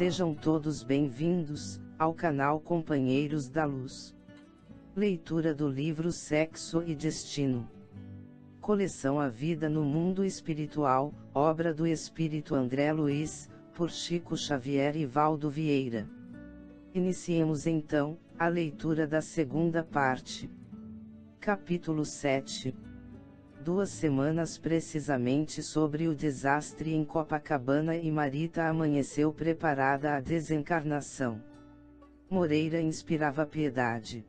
Sejam todos bem-vindos ao canal Companheiros da Luz. Leitura do livro Sexo e Destino. Coleção A Vida no Mundo Espiritual, obra do Espírito André Luiz, por Chico Xavier e Valdo Vieira. Iniciemos então a leitura da segunda parte. Capítulo 7. 2 semanas precisamente sobre o desastre em Copacabana e Marita amanheceu preparada à desencarnação. Moreira inspirava piedade.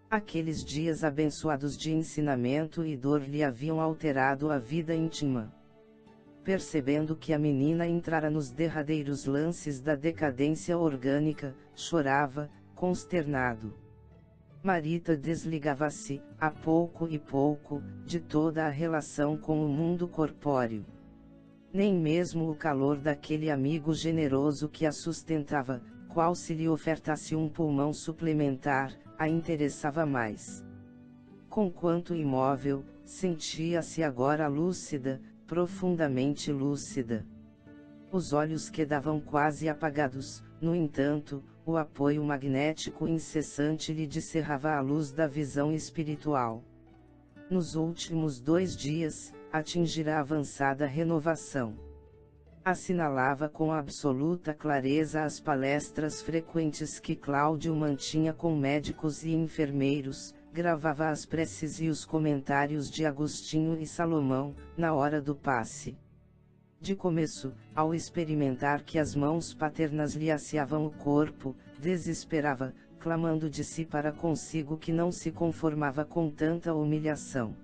Aqueles dias abençoados de ensinamento e dor lhe haviam alterado a vida íntima. Percebendo que a menina entrara nos derradeiros lances da decadência orgânica, chorava, consternado. Marita desligava-se, a pouco e pouco, de toda a relação com o mundo corpóreo. Nem mesmo o calor daquele amigo generoso que a sustentava, qual se lhe ofertasse um pulmão suplementar, a interessava mais. Conquanto imóvel, sentia-se agora lúcida, profundamente lúcida. Os olhos quedavam quase apagados, no entanto, o apoio magnético incessante lhe descerrava a luz da visão espiritual. Nos últimos 2 dias, atingira avançada renovação. Assinalava com absoluta clareza as palestras frequentes que Cláudio mantinha com médicos e enfermeiros, gravava as preces e os comentários de Agostinho e Salomão, na hora do passe. De começo, ao experimentar que as mãos paternas lhe asseavam o corpo, desesperava, clamando de si para consigo que não se conformava com tanta humilhação.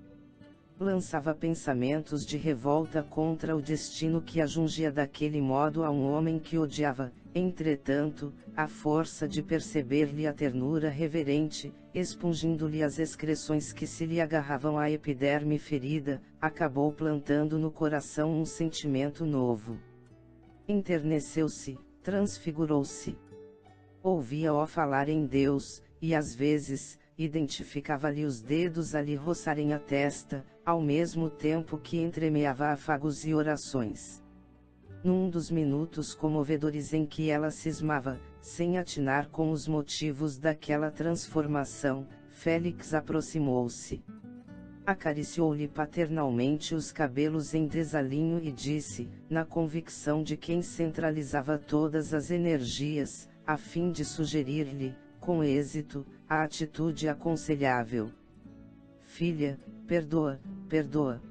Lançava pensamentos de revolta contra o destino que a jungia daquele modo a um homem que odiava. Entretanto, à força de perceber-lhe a ternura reverente, expungindo-lhe as excreções que se lhe agarravam à epiderme ferida, acabou plantando no coração um sentimento novo. Enterneceu-se, transfigurou-se. Ouvia-o falar em Deus, e às vezes, identificava-lhe os dedos a lhe roçarem a testa, ao mesmo tempo que entremeava afagos e orações. Num dos minutos comovedores em que ela cismava, sem atinar com os motivos daquela transformação, Félix aproximou-se. Acariciou-lhe paternalmente os cabelos em desalinho e disse, na convicção de quem centralizava todas as energias, a fim de sugerir-lhe, com êxito, a atitude aconselhável: "Filha, perdoa, perdoa."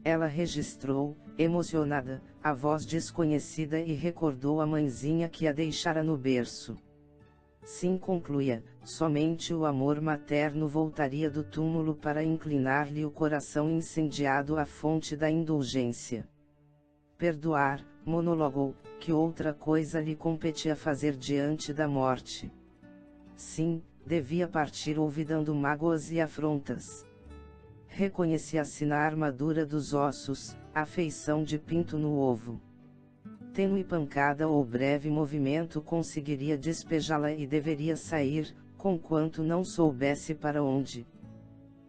Ela registrou, emocionada, a voz desconhecida e recordou a mãezinha que a deixara no berço. Sim, concluía, somente o amor materno voltaria do túmulo para inclinar-lhe o coração incendiado à fonte da indulgência. Perdoar, monologou, que outra coisa lhe competia fazer diante da morte. Sim, devia partir olvidando mágoas e afrontas. Reconhecia-se na armadura dos ossos, a feição de pinto no ovo. Tênue pancada ou breve movimento conseguiria despejá-la e deveria sair, conquanto não soubesse para onde.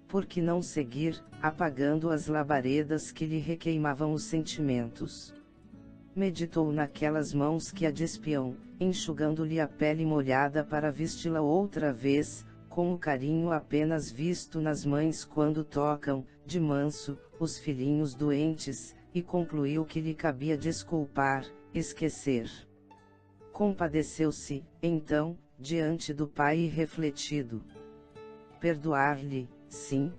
Por que não seguir, apagando as labaredas que lhe requeimavam os sentimentos? Meditou naquelas mãos que a despiam, enxugando-lhe a pele molhada para vesti-la outra vez, com o carinho apenas visto nas mães quando tocam, de manso, os filhinhos doentes, e concluiu que lhe cabia desculpar, esquecer. Compadeceu-se, então, diante do pai refletido. Perdoar-lhe, sim?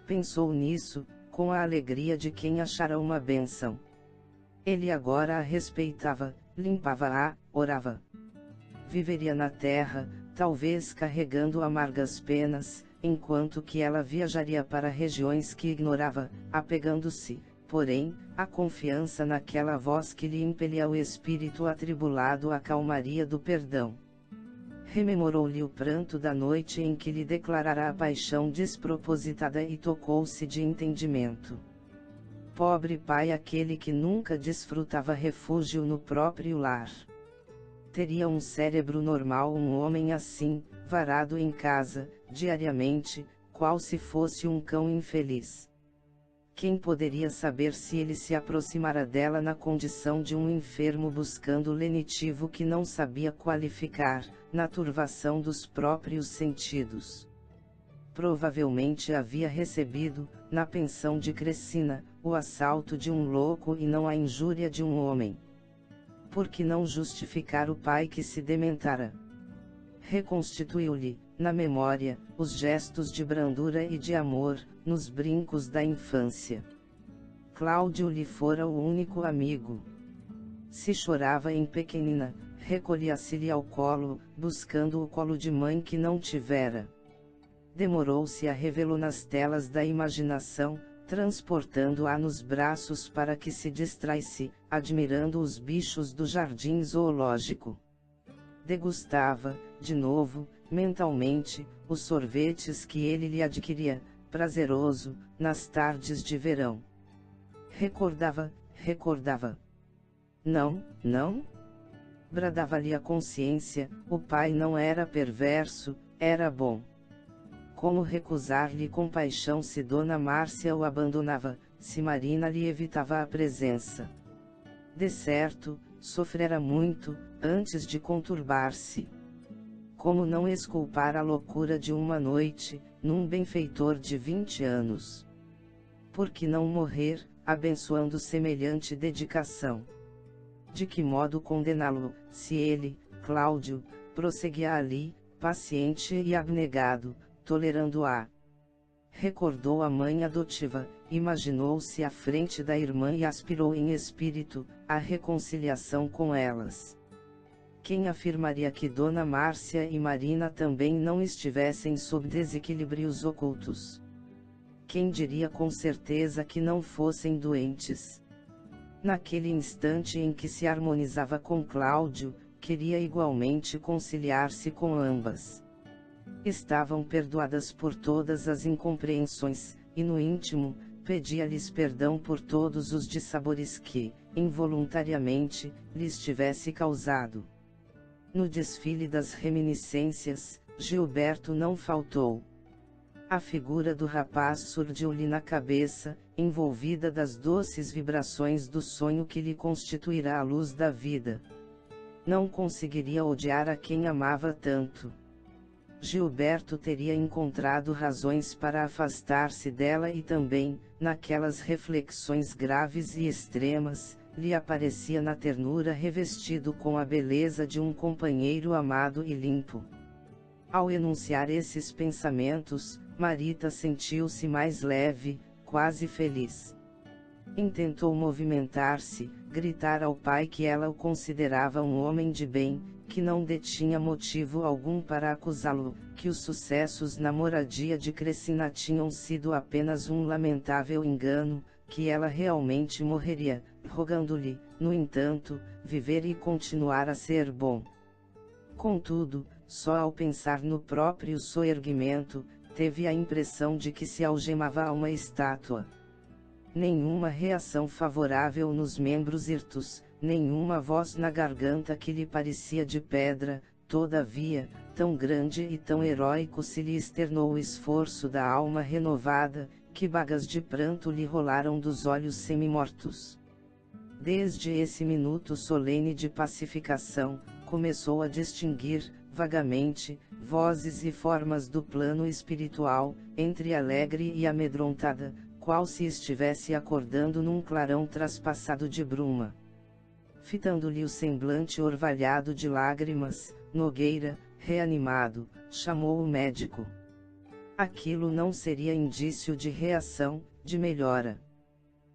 Pensou nisso, com a alegria de quem achara uma bênção. Ele agora a respeitava, limpava-a, orava. Viveria na terra, talvez carregando amargas penas, enquanto que ela viajaria para regiões que ignorava, apegando-se, porém, à confiança naquela voz que lhe impelia o espírito atribulado à calmaria do perdão. Rememorou-lhe o pranto da noite em que lhe declarara a paixão despropositada e tocou-se de entendimento. Pobre pai, aquele que nunca desfrutava refúgio no próprio lar. Teria um cérebro normal um homem assim, varado em casa, diariamente, qual se fosse um cão infeliz. Quem poderia saber se ele se aproximara dela na condição de um enfermo buscando o lenitivo que não sabia qualificar, na turvação dos próprios sentidos? Provavelmente havia recebido, na pensão de Crescina, o assalto de um louco e não a injúria de um homem. Por que não justificar o pai que se dementara? Reconstituiu-lhe, na memória, os gestos de brandura e de amor, nos brincos da infância. Cláudio lhe fora o único amigo. Se chorava em pequenina, recolhia-se-lhe ao colo, buscando o colo de mãe que não tivera. Demorou-se a revê-lo nas telas da imaginação, transportando-a nos braços para que se distraísse, admirando os bichos do jardim zoológico. Degustava, de novo, mentalmente, os sorvetes que ele lhe adquiria, prazeroso, nas tardes de verão. Recordava. Não, não? Bradava-lhe a consciência, o pai não era perverso, era bom. Como recusar-lhe compaixão se Dona Márcia o abandonava, se Marina lhe evitava a presença? De certo, sofrera muito, antes de conturbar-se. Como não exculpar a loucura de uma noite, num benfeitor de 20 anos? Por que não morrer, abençoando semelhante dedicação? De que modo condená-lo, se ele, Cláudio, prosseguia ali, paciente e abnegado, tolerando-a? Recordou a mãe adotiva, imaginou-se à frente da irmã e aspirou em espírito, a reconciliação com elas. Quem afirmaria que Dona Márcia e Marina também não estivessem sob desequilíbrios ocultos? Quem diria com certeza que não fossem doentes? Naquele instante em que se harmonizava com Cláudio, queria igualmente conciliar-se com ambas. Estavam perdoadas por todas as incompreensões, e no íntimo, pedia-lhes perdão por todos os dissabores que, involuntariamente, lhes tivesse causado. No desfile das reminiscências, Gilberto não faltou. A figura do rapaz surgiu-lhe na cabeça, envolvida das doces vibrações do sonho que lhe constituirá a luz da vida. Não conseguiria odiar a quem amava tanto. Gilberto teria encontrado razões para afastar-se dela e também, naquelas reflexões graves e extremas, lhe aparecia na ternura revestido com a beleza de um companheiro amado e limpo. Ao enunciar esses pensamentos, Marita sentiu-se mais leve, quase feliz. Intentou movimentar-se, gritar ao pai que ela o considerava um homem de bem, que não detinha motivo algum para acusá-lo, que os sucessos na moradia de Crescina tinham sido apenas um lamentável engano, que ela realmente morreria, rogando-lhe, no entanto, viver e continuar a ser bom. Contudo, só ao pensar no próprio soerguimento, teve a impressão de que se algemava a uma estátua. Nenhuma reação favorável nos membros hirtos, nenhuma voz na garganta que lhe parecia de pedra, todavia, tão grande e tão heróico se lhe externou o esforço da alma renovada, que bagas de pranto lhe rolaram dos olhos semimortos. Desde esse minuto solene de pacificação, começou a distinguir, vagamente, vozes e formas do plano espiritual, entre alegre e amedrontada, qual se estivesse acordando num clarão traspassado de bruma. Fitando-lhe o semblante orvalhado de lágrimas, Nogueira, reanimado, chamou o médico. Aquilo não seria indício de reação, de melhora.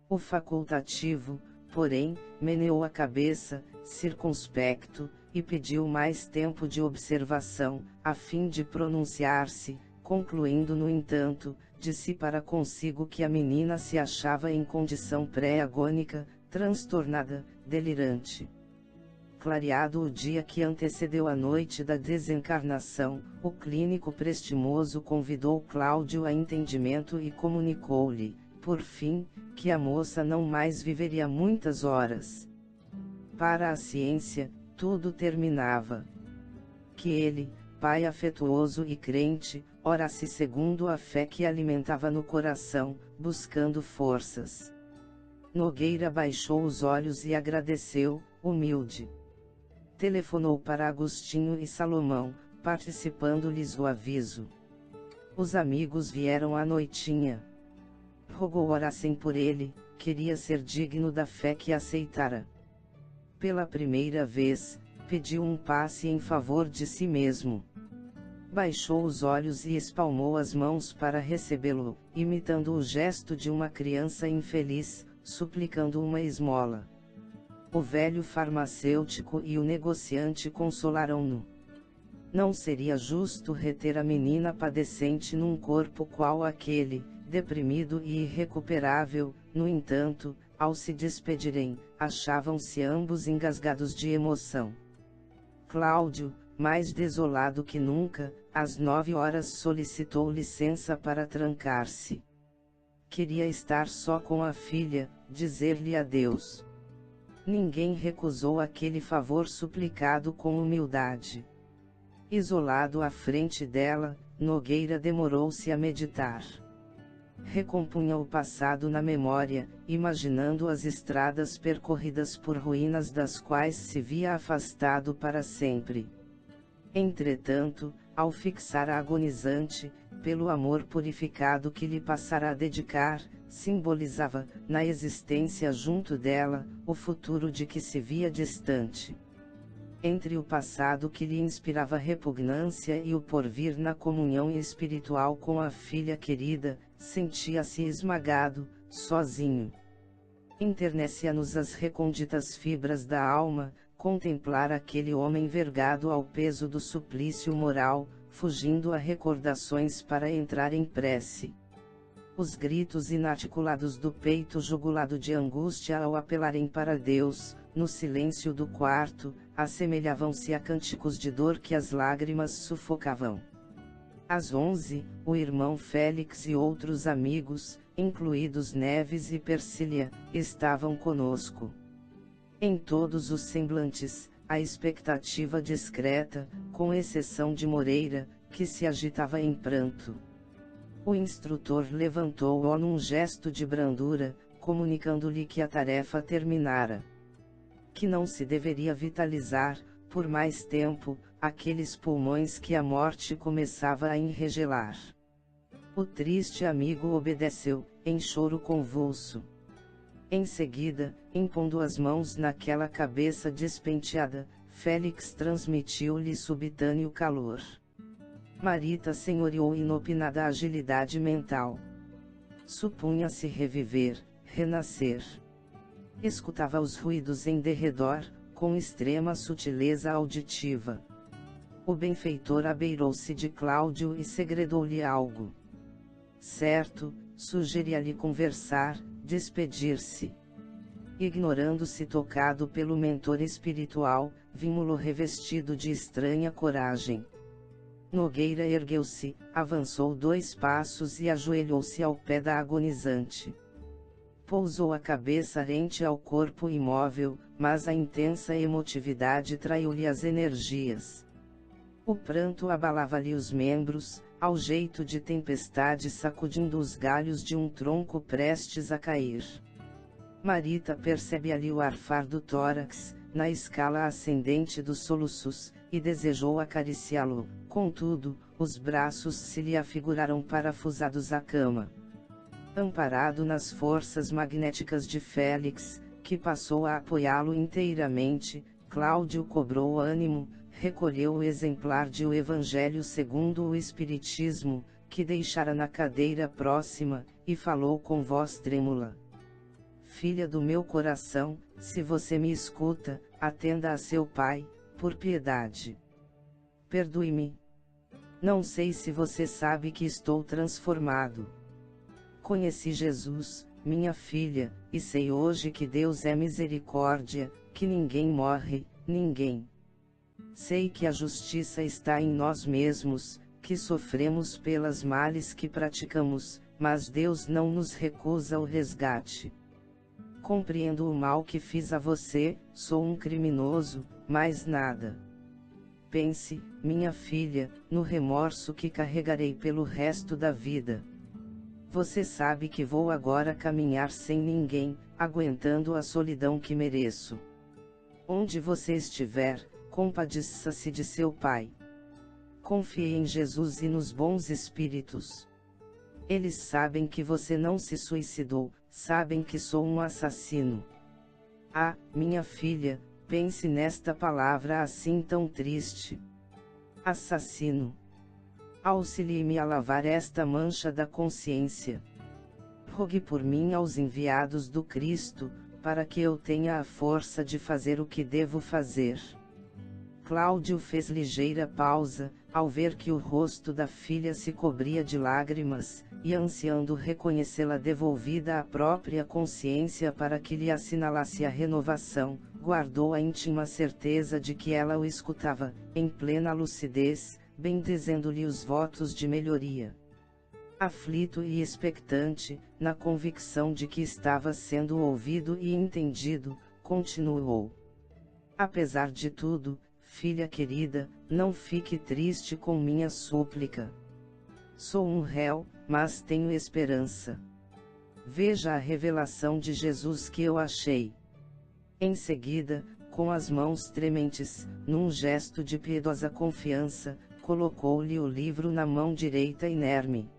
O facultativo, porém, meneou a cabeça, circunspecto, e pediu mais tempo de observação, a fim de pronunciar-se, concluindo no entanto, de si para consigo que a menina se achava em condição pré-agônica, transtornada, delirante. Clareado o dia que antecedeu a noite da desencarnação, o clínico prestimoso convidou Cláudio a entendimento e comunicou-lhe, por fim, que a moça não mais viveria muitas horas. Para a ciência, tudo terminava. Que ele, pai afetuoso e crente, ora-se segundo a fé que alimentava no coração, buscando forças. Nogueira baixou os olhos e agradeceu, humilde. Telefonou para Agostinho e Salomão, participando-lhes o aviso. Os amigos vieram à noitinha. Rogou orassem por ele, queria ser digno da fé que aceitara. Pela primeira vez, pediu um passe em favor de si mesmo. Baixou os olhos e espalmou as mãos para recebê-lo, imitando o gesto de uma criança infeliz, suplicando uma esmola. O velho farmacêutico e o negociante consolaram-no. Não seria justo reter a menina padecente num corpo qual aquele, deprimido e irrecuperável. No entanto, ao se despedirem, achavam-se ambos engasgados de emoção. Cláudio, mais desolado que nunca, às 9 horas solicitou licença para trancar-se. Queria estar só com a filha, dizer-lhe adeus. Ninguém recusou aquele favor suplicado com humildade. Isolado à frente dela, Nogueira demorou-se a meditar. Recompunha o passado na memória, imaginando as estradas percorridas por ruínas das quais se via afastado para sempre. Entretanto, ao fixar a agonizante, pelo amor purificado que lhe passara a dedicar, simbolizava, na existência junto dela, o futuro de que se via distante. Entre o passado que lhe inspirava repugnância e o porvir na comunhão espiritual com a filha querida, sentia-se esmagado, sozinho. Internecia-nos as recônditas fibras da alma, contemplar aquele homem vergado ao peso do suplício moral, fugindo a recordações para entrar em prece. Os gritos inarticulados do peito jugulado de angústia ao apelarem para Deus, no silêncio do quarto, assemelhavam-se a cânticos de dor que as lágrimas sufocavam. Às 11, o irmão Félix e outros amigos, incluídos Neves e Persília, estavam conosco. Em todos os semblantes, a expectativa discreta, com exceção de Moreira, que se agitava em pranto. O instrutor levantou-o num gesto de brandura, comunicando-lhe que a tarefa terminara. Que não se deveria vitalizar, por mais tempo, aqueles pulmões que a morte começava a enregelar. O triste amigo obedeceu, em choro convulso. Em seguida, impondo as mãos naquela cabeça despenteada, Félix transmitiu-lhe subitâneo calor. Marita senhoreou inopinada agilidade mental. Supunha-se reviver, renascer. Escutava os ruídos em derredor, com extrema sutileza auditiva. O benfeitor abeirou-se de Cláudio e segredou-lhe algo. Certo, sugeria-lhe conversar, despedir-se. Ignorando-se tocado pelo mentor espiritual, vimo-lo revestido de estranha coragem. Nogueira ergueu-se, avançou 2 passos e ajoelhou-se ao pé da agonizante. Pousou a cabeça rente ao corpo imóvel, mas a intensa emotividade traiu-lhe as energias. O pranto abalava-lhe os membros, ao jeito de tempestade sacudindo os galhos de um tronco prestes a cair. Marita percebe ali o arfar do tórax, na escala ascendente dos soluços, e desejou acariciá-lo, contudo, os braços se lhe afiguraram parafusados à cama. Amparado nas forças magnéticas de Félix, que passou a apoiá-lo inteiramente, Cláudio cobrou ânimo, recolheu o exemplar de O Evangelho segundo o Espiritismo, que deixara na cadeira próxima, e falou com voz trêmula. Filha do meu coração, se você me escuta, atenda a seu pai, por piedade. Perdoe-me. Não sei se você sabe que estou transformado. Conheci Jesus, minha filha, e sei hoje que Deus é misericórdia, que ninguém morre, ninguém. Sei que a justiça está em nós mesmos, que sofremos pelas males que praticamos, mas Deus não nos recusa o resgate. Compreendo o mal que fiz a você, sou um criminoso, mais nada. pense, minha filha, no remorso que carregarei pelo resto da vida. Você sabe que vou agora caminhar sem ninguém, aguentando a solidão que mereço. Onde você estiver, compadeça-se de seu pai. Confie em Jesus e nos bons espíritos. Eles sabem que você não se suicidou, sabem que sou um assassino. Ah, minha filha, pense nesta palavra assim tão triste. Assassino. Auxilie-me a lavar esta mancha da consciência. Rogue por mim aos enviados do Cristo, para que eu tenha a força de fazer o que devo fazer. Cláudio fez ligeira pausa, ao ver que o rosto da filha se cobria de lágrimas, e ansiando reconhecê-la devolvida à própria consciência para que lhe assinalasse a renovação, guardou a íntima certeza de que ela o escutava, em plena lucidez, bendizendo-lhe os votos de melhoria. Aflito e expectante, na convicção de que estava sendo ouvido e entendido, continuou. Apesar de tudo, filha querida, não fique triste com minha súplica. Sou um réu, mas tenho esperança. Veja a revelação de Jesus que eu achei. Em seguida, com as mãos trementes, num gesto de piedosa confiança, colocou-lhe o livro na mão direita inerme.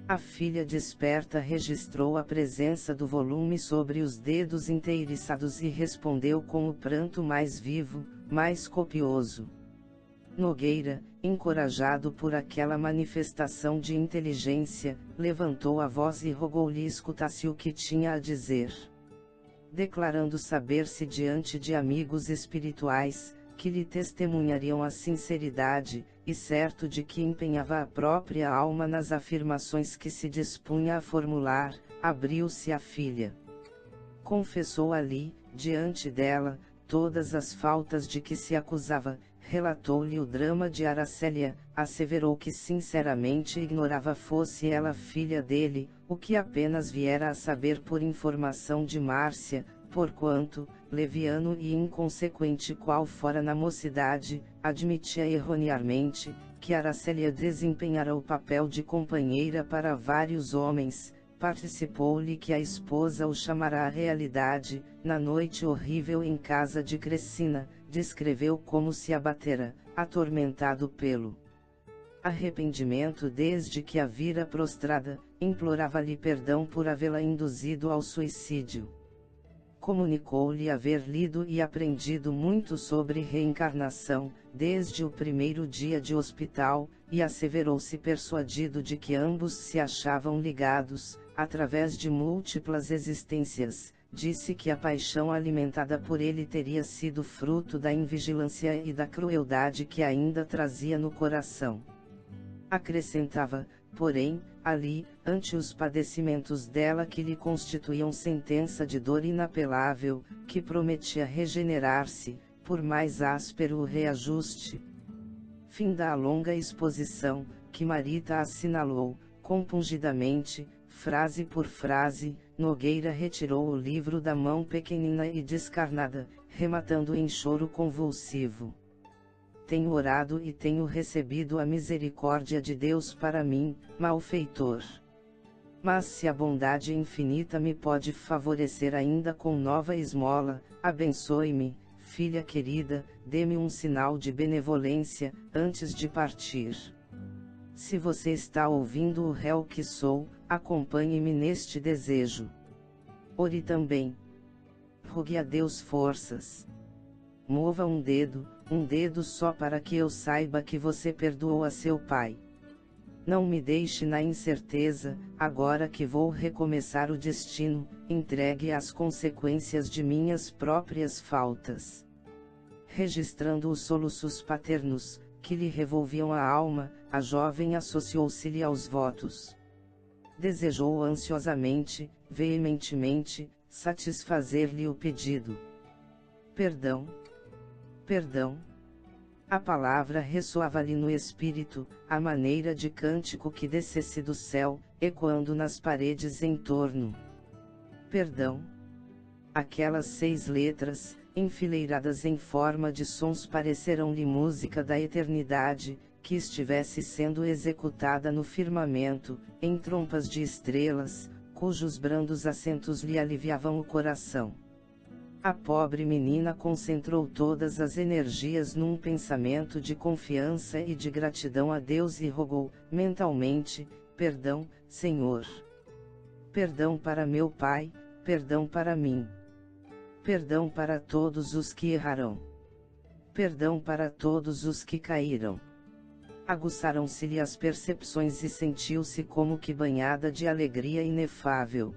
A filha desperta registrou a presença do volume sobre os dedos inteiriçados e respondeu com o pranto mais vivo, mais copioso. Nogueira, encorajado por aquela manifestação de inteligência, levantou a voz e rogou-lhe escutasse o que tinha a dizer. Declarando saber-se diante de amigos espirituais, que lhe testemunhariam a sinceridade, e certo de que empenhava a própria alma nas afirmações que se dispunha a formular, abriu-se a filha. Confessou ali, diante dela, todas as faltas de que se acusava, relatou-lhe o drama de Aracélia, asseverou que sinceramente ignorava fosse ela filha dele, o que apenas viera a saber por informação de Márcia, porquanto, leviano e inconsequente qual fora na mocidade, admitia erroneamente, que Aracélia desempenhara o papel de companheira para vários homens. Participou-lhe que a esposa o chamará à realidade, na noite horrível em casa de Crescina, descreveu como se abatera, atormentado pelo arrependimento desde que a vira prostrada, implorava-lhe perdão por havê-la induzido ao suicídio. Comunicou-lhe haver lido e aprendido muito sobre reencarnação, desde o primeiro dia de hospital, e asseverou-se persuadido de que ambos se achavam ligados, através de múltiplas existências. Disse que a paixão alimentada por ele teria sido fruto da invigilância e da crueldade que ainda trazia no coração. Acrescentava, porém, ali, ante os padecimentos dela que lhe constituíam sentença de dor inapelável, que prometia regenerar-se, por mais áspero o reajuste. Fim da longa exposição, que Marita assinalou, compungidamente, frase por frase. Nogueira retirou o livro da mão pequenina e descarnada, rematando em choro convulsivo. Tenho orado e tenho recebido a misericórdia de Deus para mim, malfeitor. Mas se a bondade infinita me pode favorecer ainda com nova esmola, abençoe-me, filha querida, dê-me um sinal de benevolência, antes de partir. Se você está ouvindo o réu que sou, acompanhe-me neste desejo. Ore também. Rogue a Deus forças. Mova um dedo só para que eu saiba que você perdoou a seu pai. Não me deixe na incerteza, agora que vou recomeçar o destino, entregue às consequências de minhas próprias faltas. Registrando os soluços paternos, que lhe revolviam a alma, a jovem associou-se-lhe aos votos. Desejou ansiosamente, veementemente, satisfazer-lhe o pedido. Perdão. Perdão. A palavra ressoava-lhe no espírito, à maneira de cântico que descesse do céu, ecoando nas paredes em torno. Perdão. Aquelas 6 letras, enfileiradas em forma de sons parecerão-lhe música da eternidade, que estivesse sendo executada no firmamento, em trompas de estrelas, cujos brandos acentos lhe aliviavam o coração. A pobre menina concentrou todas as energias num pensamento de confiança e de gratidão a Deus e rogou, mentalmente: perdão, Senhor. Perdão para meu pai, perdão para mim. Perdão para todos os que erraram. Perdão para todos os que caíram. Aguçaram-se-lhe as percepções e sentiu-se como que banhada de alegria inefável.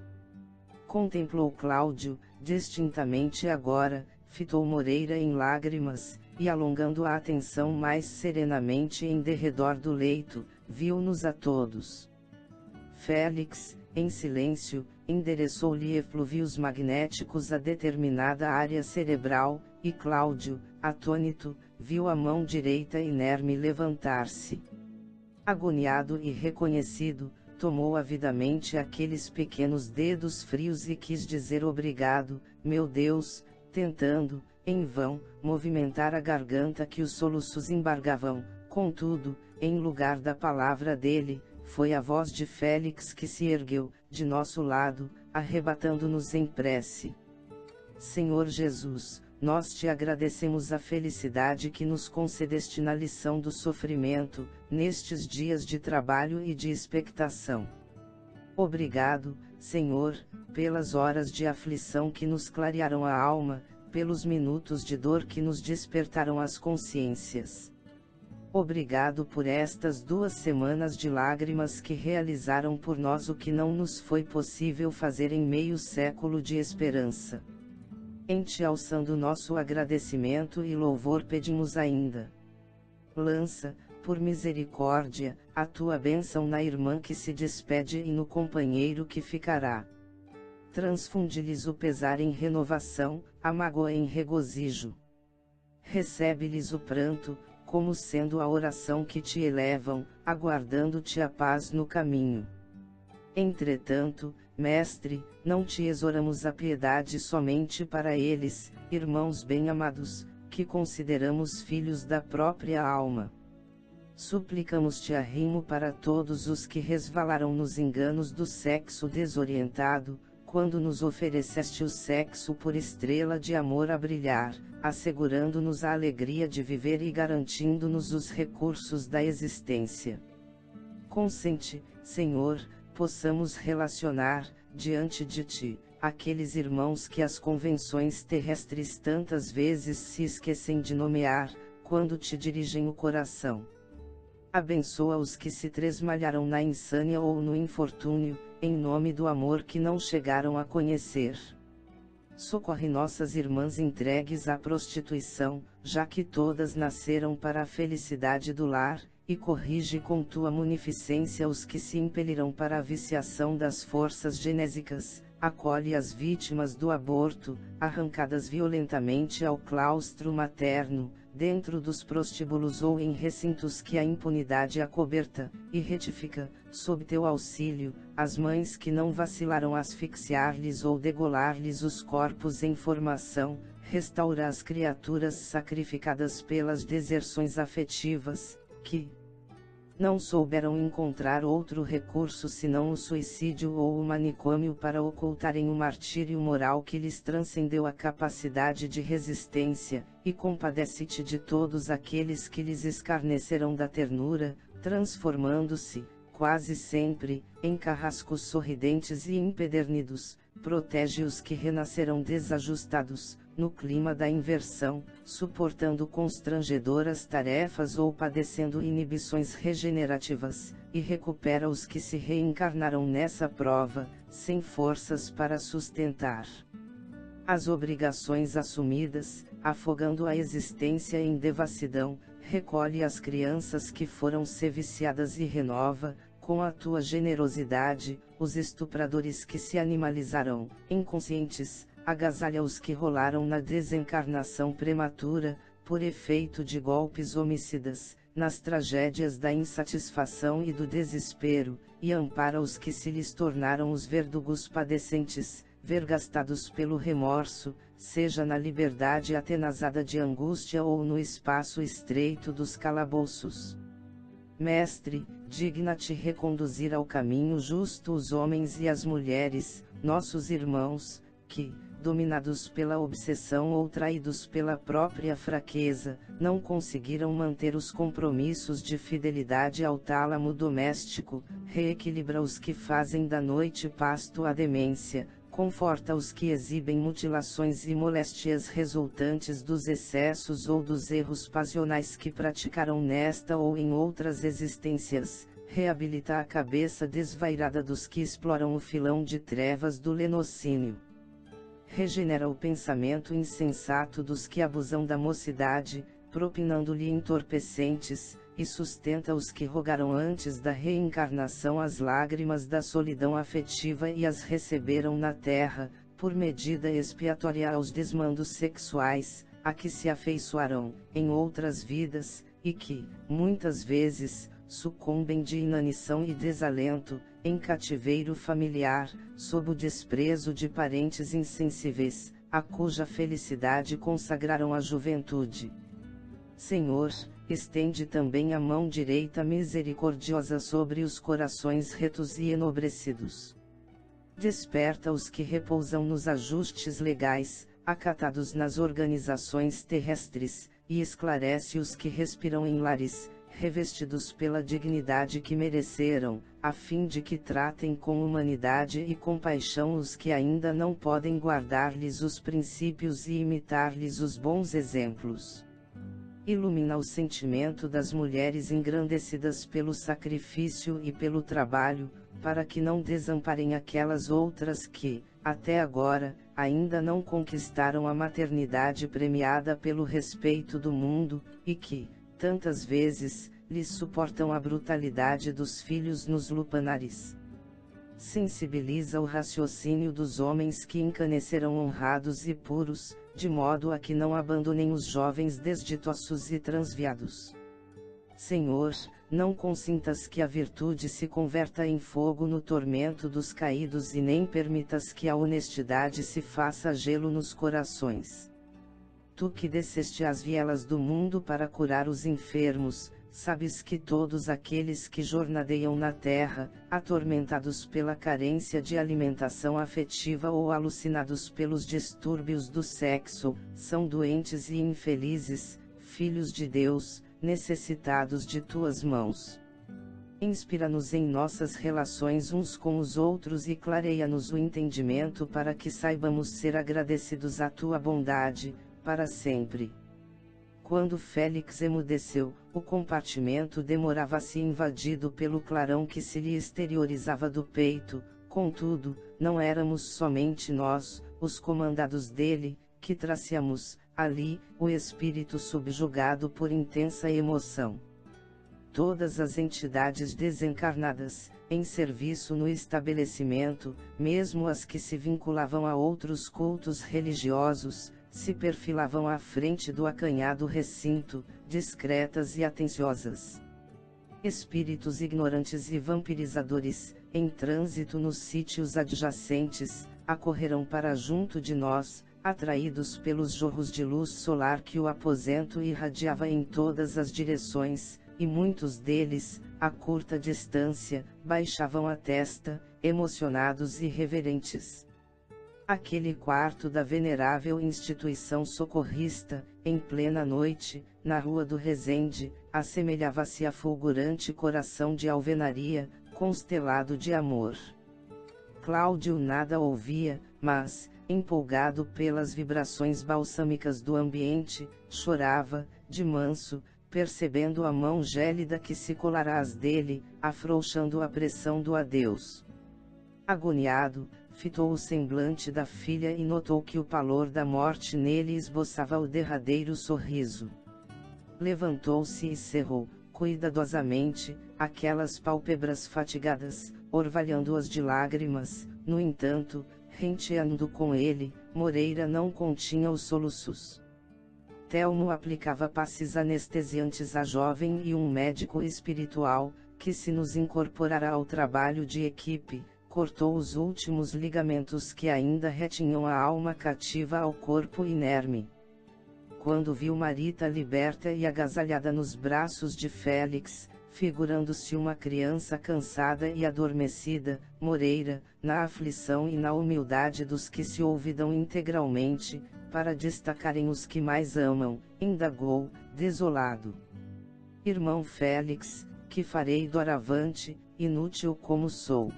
Contemplou Cláudio, distintamente agora, fitou Moreira em lágrimas, e alongando a atenção mais serenamente em derredor do leito, viu-nos a todos. Félix, em silêncio, endereçou-lhe eflúvios magnéticos a determinada área cerebral, e Cláudio, atônito, viu a mão direita inerme levantar-se. Agoniado e reconhecido, tomou avidamente aqueles pequenos dedos frios e quis dizer obrigado, meu Deus, tentando, em vão, movimentar a garganta que os soluços embargavam. Contudo, em lugar da palavra dele, foi a voz de Félix que se ergueu, de nosso lado, arrebatando-nos em prece. Senhor Jesus, nós te agradecemos a felicidade que nos concedeste na lição do sofrimento, nestes dias de trabalho e de expectação. Obrigado, Senhor, pelas horas de aflição que nos clarearam a alma, pelos minutos de dor que nos despertaram as consciências. Obrigado por estas 2 semanas de lágrimas que realizaram por nós o que não nos foi possível fazer em meio século de esperança. Em te alçando nosso agradecimento e louvor pedimos ainda. Lança, por misericórdia, a tua bênção na irmã que se despede e no companheiro que ficará. Transfunde-lhes o pesar em renovação, a mágoa em regozijo. Recebe-lhes o pranto, como sendo a oração que te elevam, aguardando-te a paz no caminho. Entretanto, Mestre, não te exoramos a piedade somente para eles, irmãos bem-amados, que consideramos filhos da própria alma. Suplicamos-te arrimo para todos os que resvalaram nos enganos do sexo desorientado, quando nos ofereceste o sexo por estrela de amor a brilhar, assegurando-nos a alegria de viver e garantindo-nos os recursos da existência. Consente, Senhor, possamos relacionar, diante de ti, aqueles irmãos que as convenções terrestres tantas vezes se esquecem de nomear, quando te dirigem o coração. Abençoa os que se tresmalharam na insânia ou no infortúnio, em nome do amor que não chegaram a conhecer. Socorre nossas irmãs entregues à prostituição, já que todas nasceram para a felicidade do lar, e corrige com tua munificência os que se impelirão para a viciação das forças genésicas, acolhe as vítimas do aborto, arrancadas violentamente ao claustro materno, dentro dos prostíbulos ou em recintos que a impunidade acoberta, e retifica, sob teu auxílio, as mães que não vacilaram asfixiar-lhes ou degolar-lhes os corpos em formação, restaura as criaturas sacrificadas pelas deserções afetivas, que não souberam encontrar outro recurso senão o suicídio ou o manicômio para ocultarem o martírio moral que lhes transcendeu a capacidade de resistência, e compadece-te de todos aqueles que lhes escarneceram da ternura, transformando-se, quase sempre, em carrascos sorridentes e empedernidos, protege os que renascerão desajustados, no clima da inversão, suportando constrangedoras tarefas ou padecendo inibições regenerativas, e recupera os que se reencarnaram nessa prova, sem forças para sustentar as obrigações assumidas, afogando a existência em devassidão, recolhe as crianças que foram se viciadas e renova, com a tua generosidade, os estupradores que se animalizaram, inconscientes, agasalha os que rolaram na desencarnação prematura, por efeito de golpes homicidas, nas tragédias da insatisfação e do desespero, e ampara os que se lhes tornaram os verdugos padecentes, vergastados pelo remorso, seja na liberdade atenazada de angústia ou no espaço estreito dos calabouços. Mestre, digna-te reconduzir ao caminho justo os homens e as mulheres, nossos irmãos, que, dominados pela obsessão ou traídos pela própria fraqueza, não conseguiram manter os compromissos de fidelidade ao tálamo doméstico, reequilibra os que fazem da noite pasto à demência, conforta os que exibem mutilações e moléstias resultantes dos excessos ou dos erros passionais que praticaram nesta ou em outras existências, reabilita a cabeça desvairada dos que exploram o filão de trevas do lenocínio. Regenera o pensamento insensato dos que abusam da mocidade, propinando-lhe entorpecentes, e sustenta os que rogaram antes da reencarnação as lágrimas da solidão afetiva e as receberam na terra, por medida expiatória aos desmandos sexuais, a que se afeiçoarão, em outras vidas, e que, muitas vezes, sucumbem de inanição e desalento, em cativeiro familiar, sob o desprezo de parentes insensíveis, a cuja felicidade consagraram a juventude. Senhor, estende também a mão direita misericordiosa sobre os corações retos e enobrecidos. Desperta os que repousam nos ajustes legais, acatados nas organizações terrestres, e esclarece os que respiram em lares, revestidos pela dignidade que mereceram, a fim de que tratem com humanidade e compaixão os que ainda não podem guardar-lhes os princípios e imitar-lhes os bons exemplos. Ilumina o sentimento das mulheres engrandecidas pelo sacrifício e pelo trabalho, para que não desamparem aquelas outras que, até agora, ainda não conquistaram a maternidade premiada pelo respeito do mundo, e que, tantas vezes, lhes suportam a brutalidade dos filhos nos lupanares. Sensibiliza o raciocínio dos homens que encanecerão honrados e puros, de modo a que não abandonem os jovens desditosos e transviados. Senhor, não consintas que a virtude se converta em fogo no tormento dos caídos e nem permitas que a honestidade se faça gelo nos corações. Tu que desceste às vielas do mundo para curar os enfermos, sabes que todos aqueles que jornadeiam na terra, atormentados pela carência de alimentação afetiva ou alucinados pelos distúrbios do sexo, são doentes e infelizes, filhos de Deus, necessitados de tuas mãos. Inspira-nos em nossas relações uns com os outros e clareia-nos o entendimento para que saibamos ser agradecidos à tua bondade, para sempre. Quando Félix emudeceu, o compartimento demorava-se invadido pelo clarão que se lhe exteriorizava do peito, contudo, não éramos somente nós, os comandados dele, que trazíamos, ali, o espírito subjugado por intensa emoção. Todas as entidades desencarnadas, em serviço no estabelecimento, mesmo as que se vinculavam a outros cultos religiosos, se perfilavam à frente do acanhado recinto, discretas e atenciosas. Espíritos ignorantes e vampirizadores, em trânsito nos sítios adjacentes, acorreram para junto de nós, atraídos pelos jorros de luz solar que o aposento irradiava em todas as direções, e muitos deles, a curta distância, baixavam a testa, emocionados e reverentes. Aquele quarto da venerável instituição socorrista, em plena noite, na Rua do Resende, assemelhava-se a fulgurante coração de alvenaria, constelado de amor. Cláudio nada ouvia, mas, empolgado pelas vibrações balsâmicas do ambiente, chorava, de manso, percebendo a mão gélida que se colara às dele, afrouxando a pressão do adeus. Agoniado, fitou o semblante da filha e notou que o pavor da morte nele esboçava o derradeiro sorriso. Levantou-se e cerrou, cuidadosamente, aquelas pálpebras fatigadas, orvalhando-as de lágrimas. No entanto, renteando com ele, Moreira não continha os soluços. Telmo aplicava passes anestesiantes à jovem e um médico espiritual, que se nos incorporara ao trabalho de equipe, cortou os últimos ligamentos que ainda retinham a alma cativa ao corpo inerme. Quando viu Marita liberta e agasalhada nos braços de Félix, figurando-se uma criança cansada e adormecida, Moreira, na aflição e na humildade dos que se olvidam integralmente, para destacarem os que mais amam, indagou, desolado: Irmão Félix, que farei doravante, inútil como sou?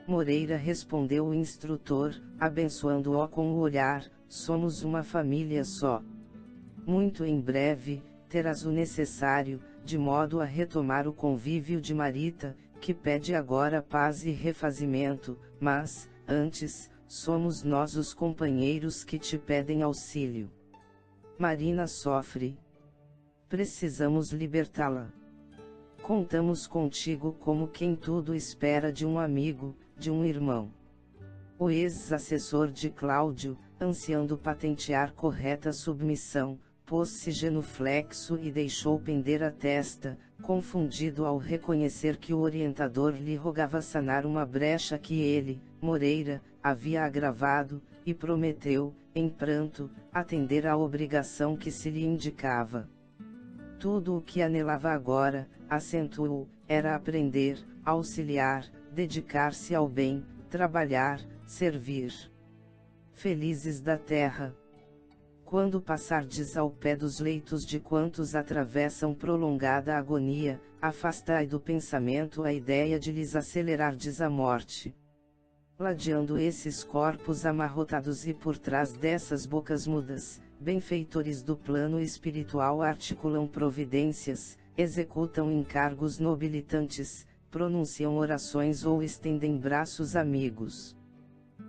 Moreira respondeu o instrutor, abençoando-o com o olhar: somos uma família só. Muito em breve, terás o necessário, de modo a retomar o convívio de Marita, que pede agora paz e refazimento, mas, antes, somos nós os companheiros que te pedem auxílio. Marina sofre. Precisamos libertá-la. Contamos contigo como quem tudo espera de um amigo, de um irmão. O ex-assessor de Cláudio, ansiando patentear correta submissão, pôs-se genuflexo e deixou pender a testa, confundido ao reconhecer que o orientador lhe rogava sanar uma brecha que ele, Moreira, havia agravado, e prometeu, em pranto, atender à obrigação que se lhe indicava. Tudo o que anelava agora, acentuou, era aprender, auxiliar, dedicar-se ao bem, trabalhar, servir. Felizes da terra! Quando passardes ao pé dos leitos de quantos atravessam prolongada agonia, afastai do pensamento a ideia de lhes acelerardes a morte. Ladeando esses corpos amarrotados e por trás dessas bocas mudas, benfeitores do plano espiritual articulam providências, executam encargos nobilitantes, pronunciam orações ou estendem braços amigos.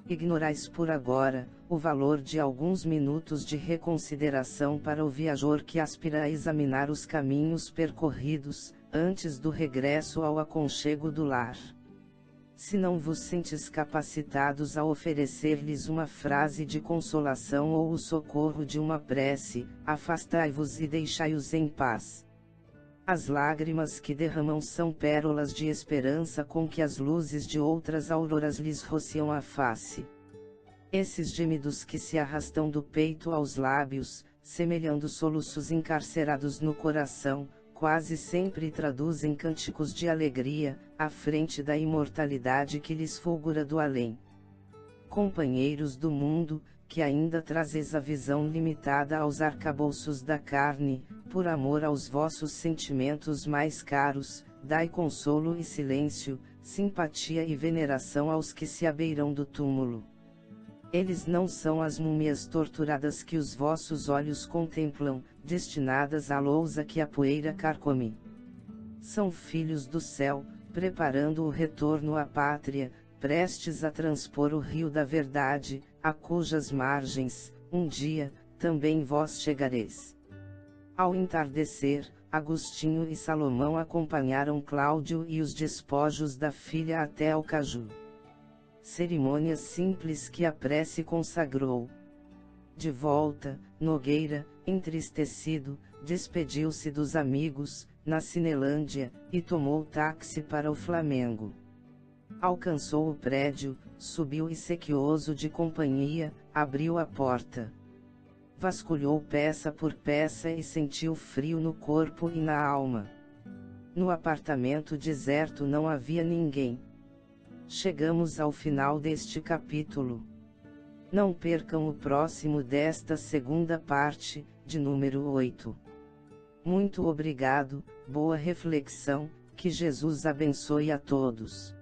Ignorais por agora, o valor de alguns minutos de reconsideração para o viajor que aspira a examinar os caminhos percorridos, antes do regresso ao aconchego do lar. Se não vos sentes capacitados a oferecer-lhes uma frase de consolação ou o socorro de uma prece, afastai-vos e deixai-os em paz. As lágrimas que derramam são pérolas de esperança com que as luzes de outras auroras lhes rociam a face. Esses gemidos que se arrastam do peito aos lábios, semelhando soluços encarcerados no coração, quase sempre traduzem cânticos de alegria, à frente da imortalidade que lhes fulgura do além. Companheiros do mundo, que ainda trazes a visão limitada aos arcabouços da carne, por amor aos vossos sentimentos mais caros, dai consolo e silêncio, simpatia e veneração aos que se abeiram do túmulo. Eles não são as múmias torturadas que os vossos olhos contemplam, destinadas à lousa que a poeira carcome. São filhos do céu, preparando o retorno à pátria, prestes a transpor o rio da verdade, a cujas margens, um dia, também vós chegareis. Ao entardecer, Agostinho e Salomão acompanharam Cláudio e os despojos da filha até ao caju. Cerimônias simples que a prece consagrou. De volta, Nogueira, entristecido, despediu-se dos amigos, na Cinelândia, e tomou táxi para o Flamengo. Alcançou o prédio, subiu e sequioso de companhia, abriu a porta. Vasculhou peça por peça e sentiu frio no corpo e na alma. No apartamento deserto não havia ninguém. Chegamos ao final deste capítulo. Não percam o próximo desta segunda parte, de número 8. Muito obrigado, boa reflexão, que Jesus abençoe a todos.